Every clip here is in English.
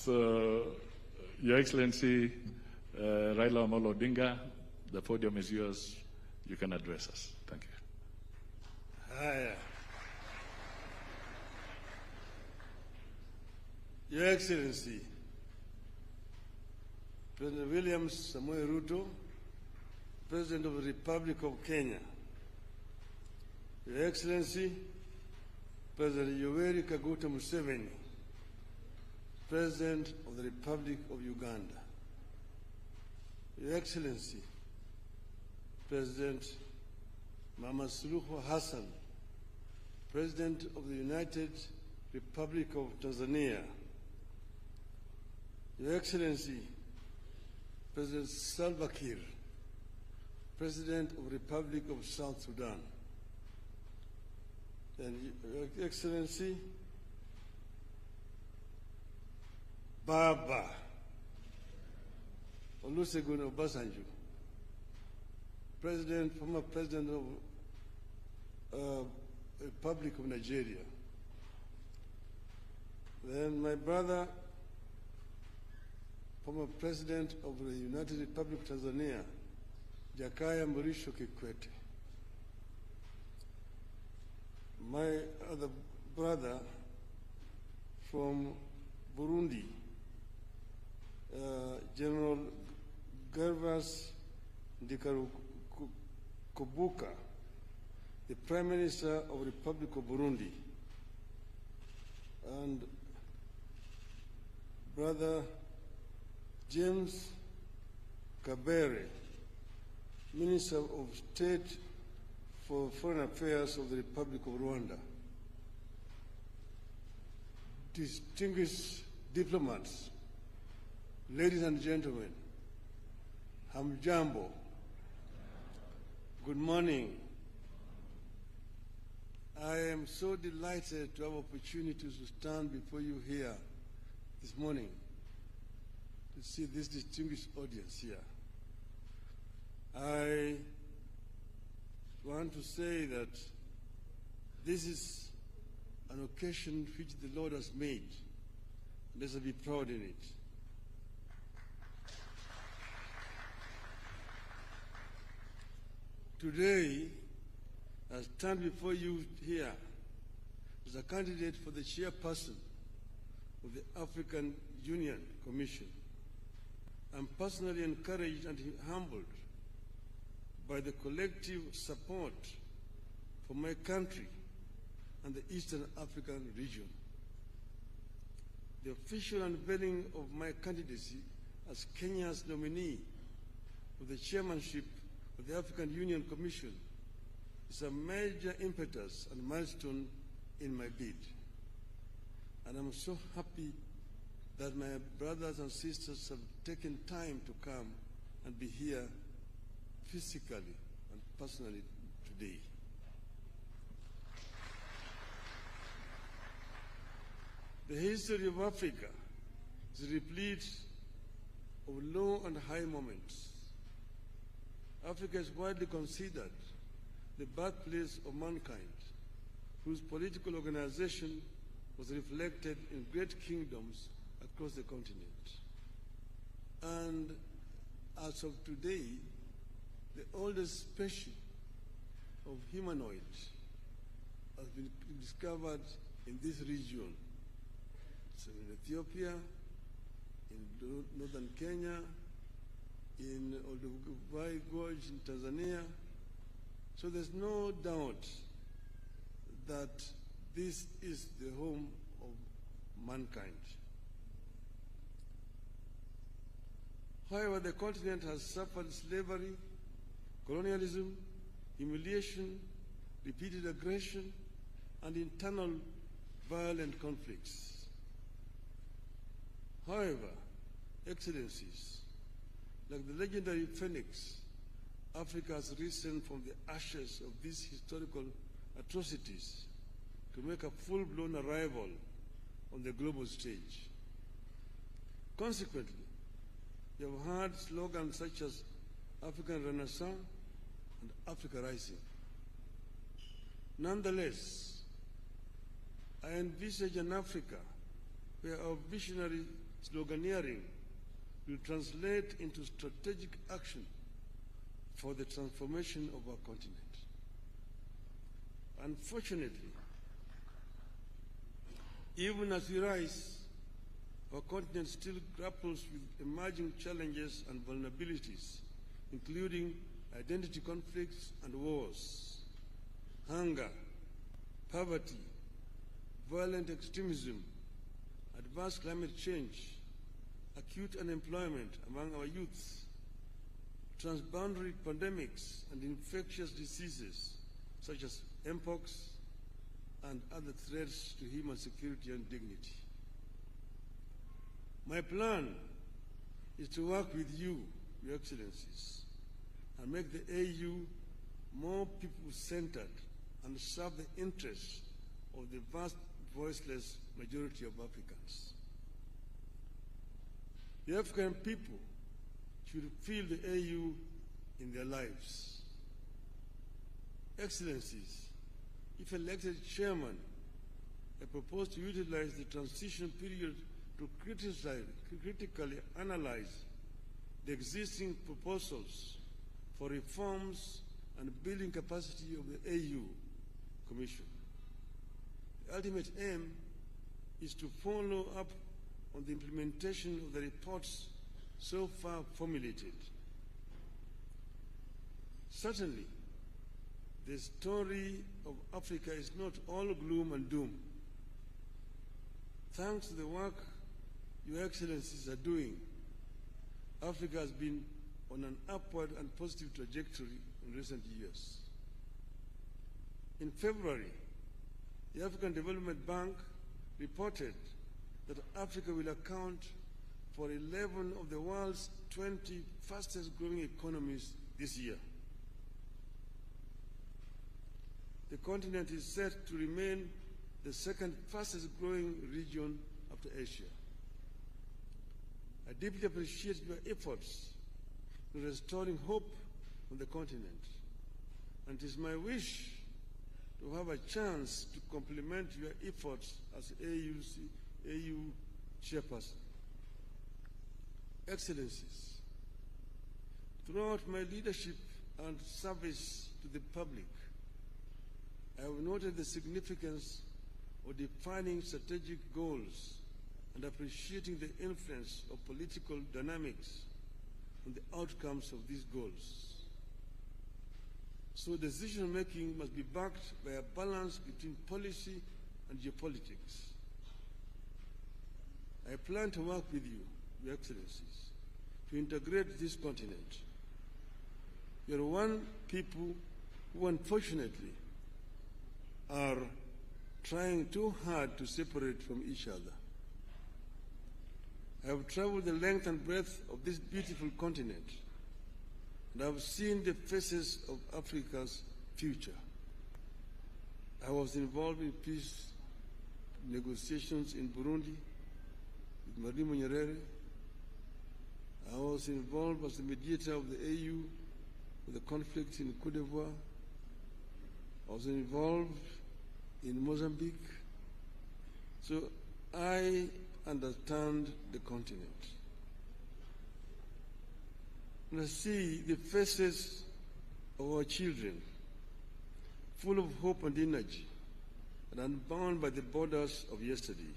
So, Your Excellency, Raila Odinga, the podium is yours. You can address us. Thank you. Haya. Your Excellency, President William Samoei Ruto, President of the Republic of Kenya, Your Excellency, President Yoweri Kaguta Museveni, President of the Republic of Uganda, Your Excellency, President Mama Suluhu Hassan, President of the United Republic of Tanzania, Your Excellency, President Salva Kiir, President of the Republic of South Sudan, and Your Excellency, Baba Olusegun Obasanjo, former President of Republic of Nigeria. Then my brother, former President of the United Republic of Tanzania, Jakaya Mrisho Kikwete. My other brother from Burundi, General Gervas Ndikarukubuka, the Prime Minister of the Republic of Burundi, and Brother James Kabere, Minister of State for Foreign Affairs of the Republic of Rwanda. Distinguished diplomats, ladies and gentlemen, hamjambo, good morning. I am so delighted to have opportunity to stand before you here this morning to see this distinguished audience here. I want to say that this is an occasion which the Lord has made. Let's be proud in it. Today, I stand before you here as a candidate for the chairperson of the African Union Commission. I'm personally encouraged and humbled by the collective support for my country and the Eastern African region. The official unveiling of my candidacy as Kenya's nominee for the chairmanship of the African Union Commission is a major impetus and milestone in my bid. And I'm so happy that my brothers and sisters have taken time to come and be here physically and personally today. The history of Africa is replete of low and high moments. Africa is widely considered the birthplace of mankind, whose political organization was reflected in great kingdoms across the continent. And as of today, the oldest species of humanoid has been discovered in this region. So in Ethiopia, in northern Kenya, in Olduvai Gorge in Tanzania. So there's no doubt that this is the home of mankind. However, the continent has suffered slavery, colonialism, humiliation, repeated aggression, and internal violent conflicts. However, Excellencies, like the legendary phoenix, Africa has risen from the ashes of these historical atrocities to make a full-blown arrival on the global stage. Consequently, we have heard slogans such as African Renaissance and Africa Rising. Nonetheless, I envisage an Africa where our visionary sloganeering will translate into strategic action for the transformation of our continent. Unfortunately, even as we rise, our continent still grapples with emerging challenges and vulnerabilities, including identity conflicts and wars, hunger, poverty, violent extremism, advanced climate change, acute unemployment among our youth, transboundary pandemics and infectious diseases such as mpox and other threats to human security and dignity. My plan is to work with you, Your Excellencies, and make the AU more people-centered and serve the interests of the vast voiceless majority of Africans. The African people should feel the AU in their lives. Excellencies, if elected chairman, I propose to utilize the transition period to critically analyze the existing proposals for reforms and building capacity of the AU Commission. The ultimate aim is to follow up on the implementation of the reports so far formulated. Certainly, the story of Africa is not all gloom and doom. Thanks to the work Your Excellencies are doing, Africa has been on an upward and positive trajectory in recent years. In February, the African Development Bank reported that Africa will account for 11 of the world's 20 fastest growing economies this year. The continent is set to remain the second fastest growing region after Asia. I deeply appreciate your efforts in restoring hope on the continent, and it is my wish to have a chance to complement your efforts as AU chairperson. Excellencies, throughout my leadership and service to the public, I have noted the significance of defining strategic goals and appreciating the influence of political dynamics on the outcomes of these goals. So decision-making must be backed by a balance between policy and geopolitics. I plan to work with you, Your Excellencies, to integrate this continent. We are one people who unfortunately are trying too hard to separate from each other. I have traveled the length and breadth of this beautiful continent, and I have seen the faces of Africa's future. I was involved in peace negotiations in Burundi with Marimo Nyerere. I was involved as the mediator of the AU with the conflict in Côte d'Ivoire. I was involved in Mozambique. So I understand the continent. And I see the faces of our children, full of hope and energy, and unbound by the borders of yesterday.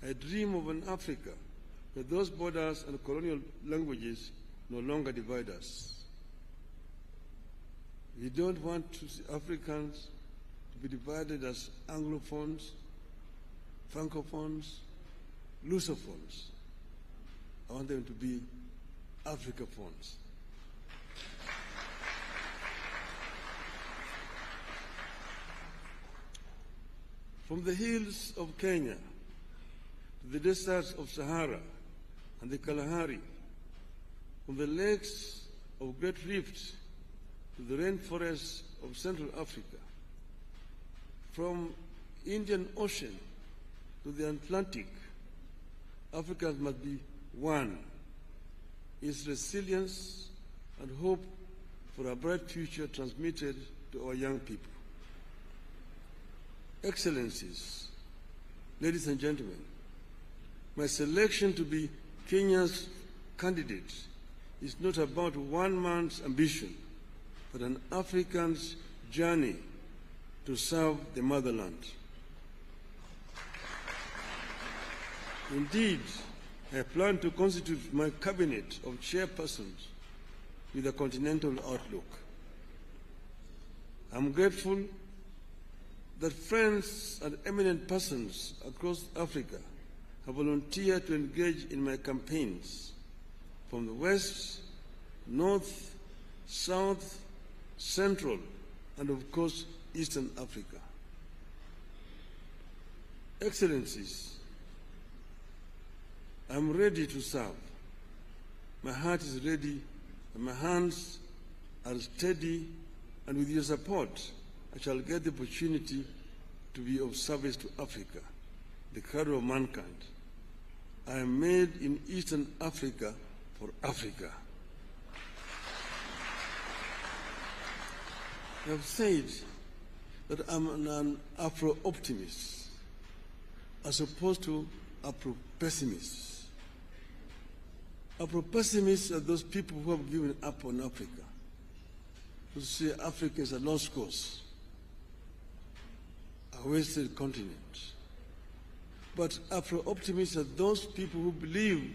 I dream of an Africa where those borders and colonial languages no longer divide us. We don't want to see Africans to be divided as Anglophones, Francophones, Lusophones. I want them to be Africaphones. From the hills of Kenya to the deserts of Sahara and the Kalahari, from the lakes of Great Rift to the rainforests of Central Africa, from Indian Ocean to the Atlantic, Africans must be one. Its resilience and hope for a bright future transmitted to our young people. Excellencies, ladies and gentlemen, My selection to be Kenya's candidate is not about one man's ambition, but an African's journey to serve the motherland. Indeed, I plan to constitute my cabinet of chairpersons with a continental outlook. I'm grateful that friends and eminent persons across Africa have volunteered to engage in my campaigns from the West, North, South, Central, and of course, Eastern Africa. Excellencies, I'm ready to serve. My heart is ready, and my hands are steady, and with your support, I shall get the opportunity to be of service to Africa, the cradle of mankind. I am made in Eastern Africa for Africa. I have said that I'm an Afro-optimist as opposed to Afro-pessimist. Afro-pessimists are those people who have given up on Africa, who say Africa is a lost cause, a wasted continent. But Afro-optimists are those people who believe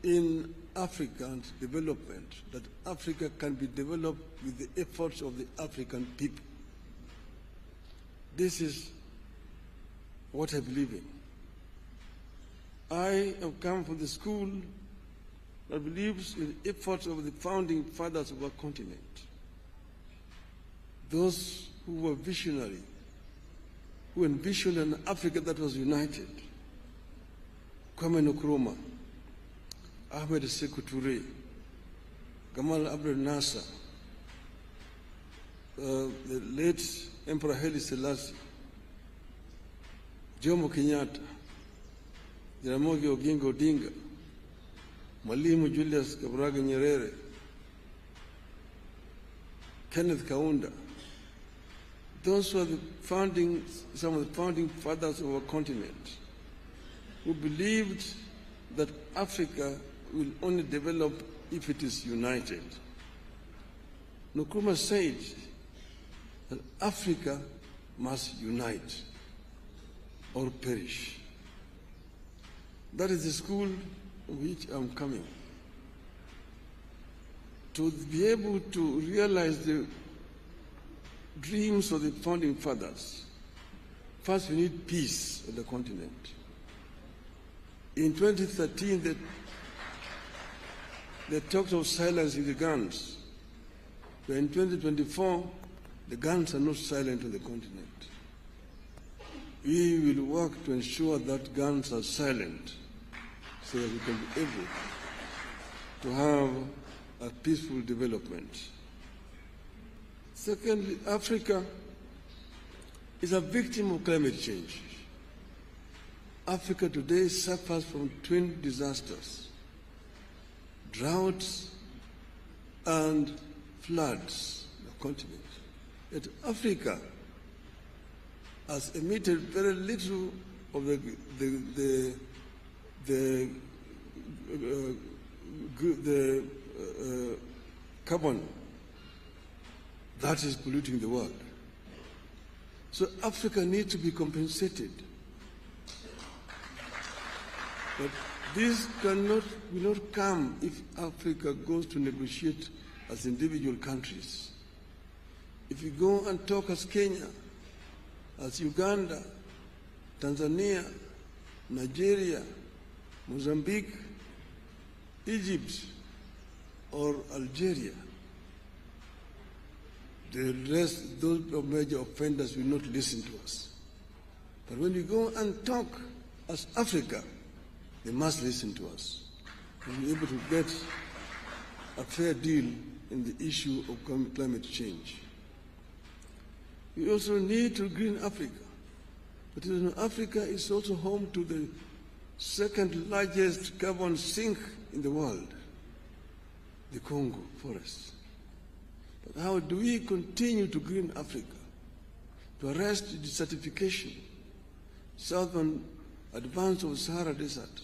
in African development, that Africa can be developed with the efforts of the African people. This is what I believe in. I have come from the school that believes in the efforts of the founding fathers of our continent, those who were visionary, who envisioned an Africa that was united. Kwame Nkrumah, Ahmed Sekou Touré, Gamal Abdel Nasser, the late Emperor Haile Selassie, Jomo Kenyatta, Jaramogi Oginga Odinga, Mwalimu Julius Kambarage Nyerere, Kenneth Kaunda. Those were some of the founding fathers of our continent, who believed that Africa will only develop if it is united. Nkrumah said that Africa must unite or perish. That is the school of which I'm coming. To be able to realize the dreams of the founding fathers, first we need peace on the continent. In 2013, they talked of silencing the guns. But in 2024, the guns are not silent on the continent. We will work to ensure that guns are silent so that we can be able to have a peaceful development. Secondly, Africa is a victim of climate change. Africa today suffers from twin disasters: droughts and floods on the continent. Yet Africa has emitted very little of the carbon that is polluting the world. So Africa needs to be compensated. But this will not come if Africa goes to negotiate as individual countries. If we go and talk as Kenya, as Uganda, Tanzania, Nigeria, Mozambique, Egypt, or Algeria, the rest, those major offenders will not listen to us. But when we go and talk as Africa, they must listen to us. We'll be able to get a fair deal in the issue of climate change. We also need to green Africa. But Africa is also home to the second largest carbon sink in the world, the Congo forest. But how do we continue to green Africa, to arrest desertification? Southern advance of Sahara Desert.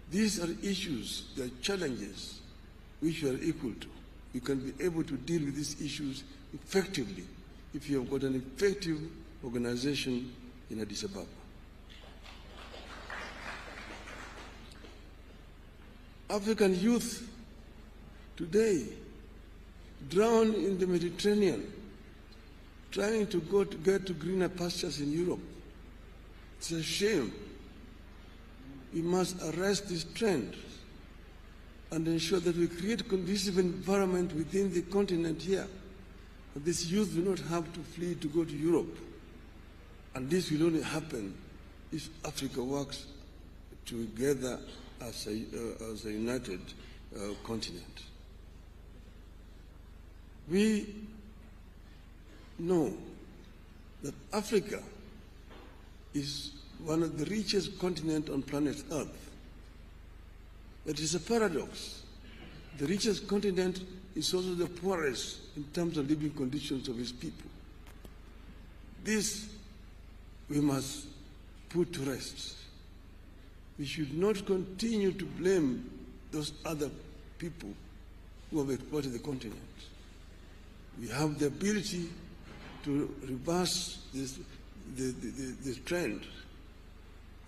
These are issues, they are challenges which you are equal to. You can be able to deal with these issues effectively if you have got an effective organization in Addis Ababa. African youth today drown in the Mediterranean trying to get to greener pastures in Europe. It's a shame. We must arrest this trend and ensure that we create a conducive environment within the continent here. That this youth do not have to flee to go to Europe. And this will only happen if Africa works together as a united continent. We know that Africa is one of the richest continents on planet Earth. It is a paradox. The richest continent is also the poorest in terms of living conditions of its people. This we must put to rest. We should not continue to blame those other people who have exploited the continent. We have the ability to reverse this trend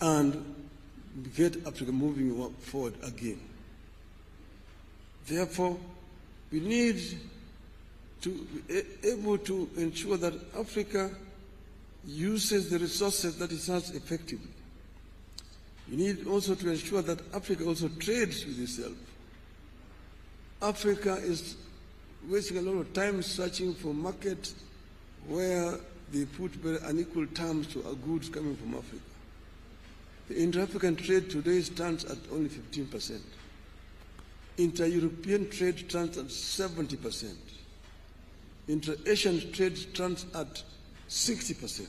and get Africa moving forward again. Therefore, we need to be able to ensure that Africa uses the resources that it has effectively. We need also to ensure that Africa also trades with itself. Africa is wasting a lot of time searching for markets where they put very unequal terms to our goods coming from Africa. The inter-African trade today stands at only 15%. Inter-European trade stands at 70%. Inter-Asian trade stands at 60%.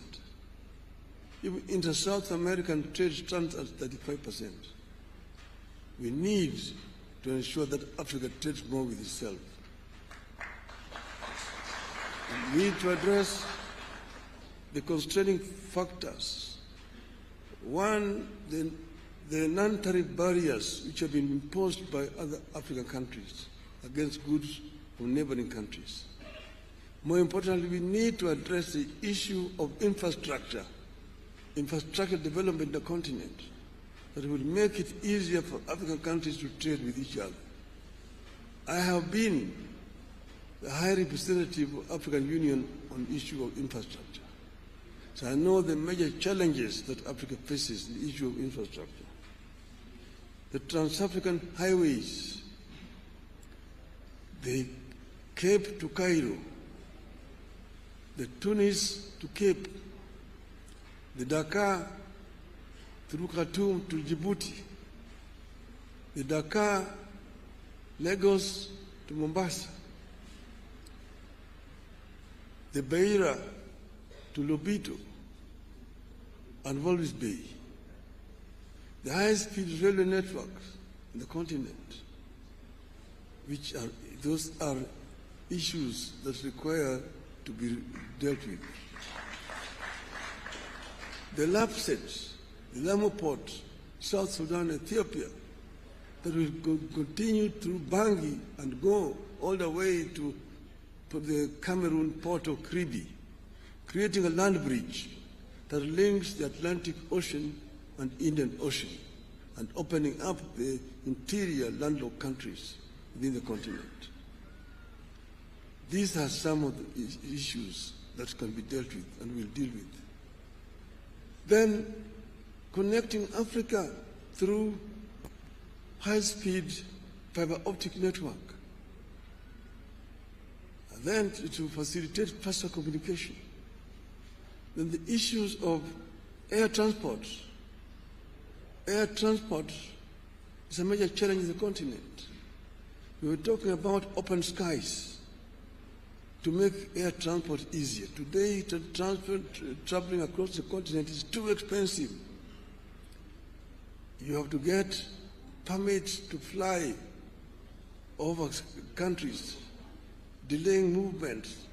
Even inter-South American trade stands at 35%. We need to ensure that Africa trades more with itself. We need to address the constraining factors. One, the non-tariff barriers which have been imposed by other African countries against goods from neighboring countries. More importantly, we need to address the issue of infrastructure development in the continent that will make it easier for African countries to trade with each other. I have been the High Representative of the African Union on the issue of infrastructure. So I know the major challenges that Africa faces in the issue of infrastructure. The Trans-African highways, the Cape to Cairo, the Tunis to Cape, the Dakar through Khartoum to Djibouti, the Dakar, Lagos to Mombasa, the Beira to Lobito and Walvis Bay, the high-speed railway networks in the continent, those are issues that require to be dealt with. The LAPSET, the Lamu Port, South Sudan, Ethiopia, that will continue through Bangui and go all the way to the Cameroon port of Kribi, creating a land bridge that links the Atlantic Ocean and Indian Ocean and opening up the interior landlocked countries within the continent. These are some of the issues that can be dealt with and will deal with. Then connecting Africa through high-speed fiber optic network. And then to facilitate faster communication. Then the issues of air transport. Air transport is a major challenge in the continent. We were talking about open skies to make air transport easier. Today, traveling across the continent is too expensive. You have to get permits to fly over countries, delaying movements,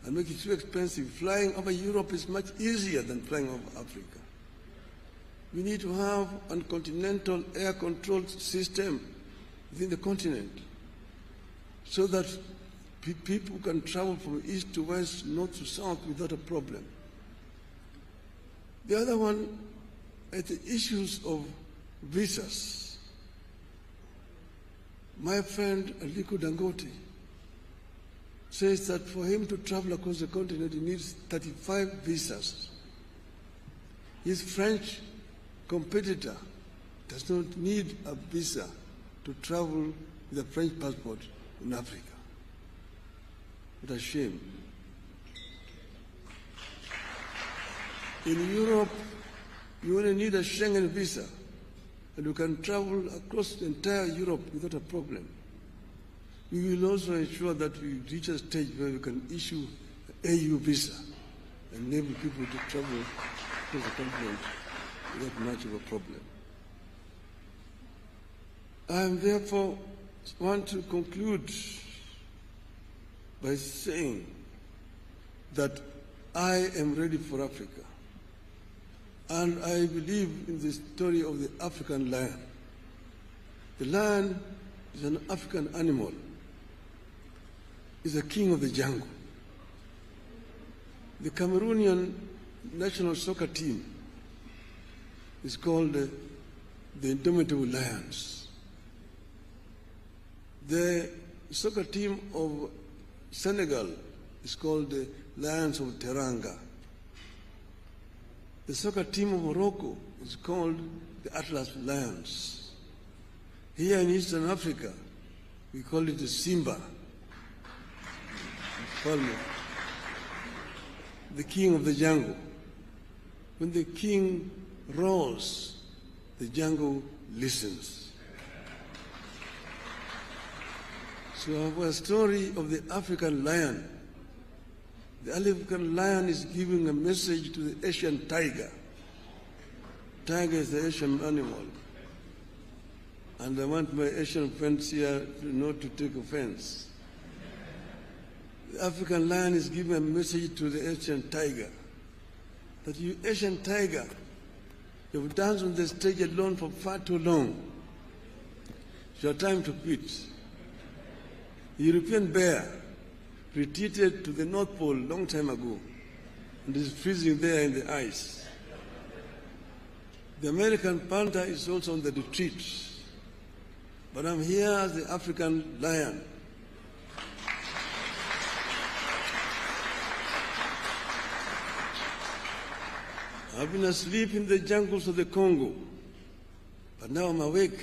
and make it too expensive. Flying over Europe is much easier than flying over Africa. We need to have a continental air control system within the continent so that people can travel from east to west, north to south without a problem. The other one is the issues of visas. My friend Aliko Dangote says that for him to travel across the continent, he needs 35 visas. His French competitor does not need a visa to travel with a French passport in Africa. What a shame. In Europe, you only need a Schengen visa, and you can travel across the entire Europe without a problem. We will also ensure that we reach a stage where we can issue an AU visa and enable people to travel across the continent without much of a problem. I therefore want to conclude by saying that I am ready for Africa. And I believe in the story of the African lion. The lion is an African animal. It's the king of the jungle. The Cameroonian national soccer team is called the Indomitable Lions. The soccer team of Senegal is called the Lions of Teranga. The soccer team of Morocco is called the Atlas Lions. Here in Eastern Africa, we call it the Simba. The king of the jungle. When the king roars, the jungle listens. So our story of the African lion. The African lion is giving a message to the Asian tiger. Tiger is the Asian animal. And I want my Asian friends here not to take offense. The African lion is giving a message to the Asian tiger. That you Asian tiger, you've danced on the stage alone for far too long. It's your time to quit. The European bear retreated to the North Pole a long time ago and is freezing there in the ice. The American panther is also on the retreat. But I'm here as the African lion. I've been asleep in the jungles of the Congo, but now I'm awake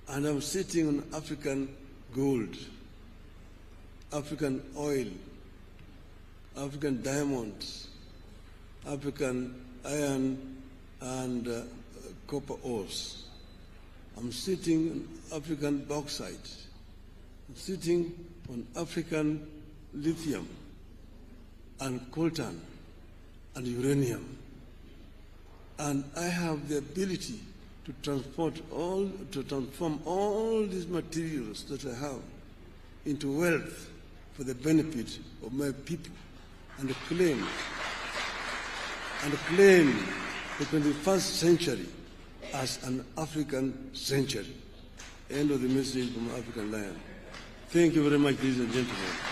and I'm sitting on African gold, African oil, African diamonds, African iron and copper ores. I'm sitting on African bauxite. I'm sitting on African lithium and coltan and uranium. And I have the ability to transform all these materials that I have into wealth for the benefit of my people and claim the 21st century as an African century. End of the message from African Lion. Thank you very much, ladies and gentlemen.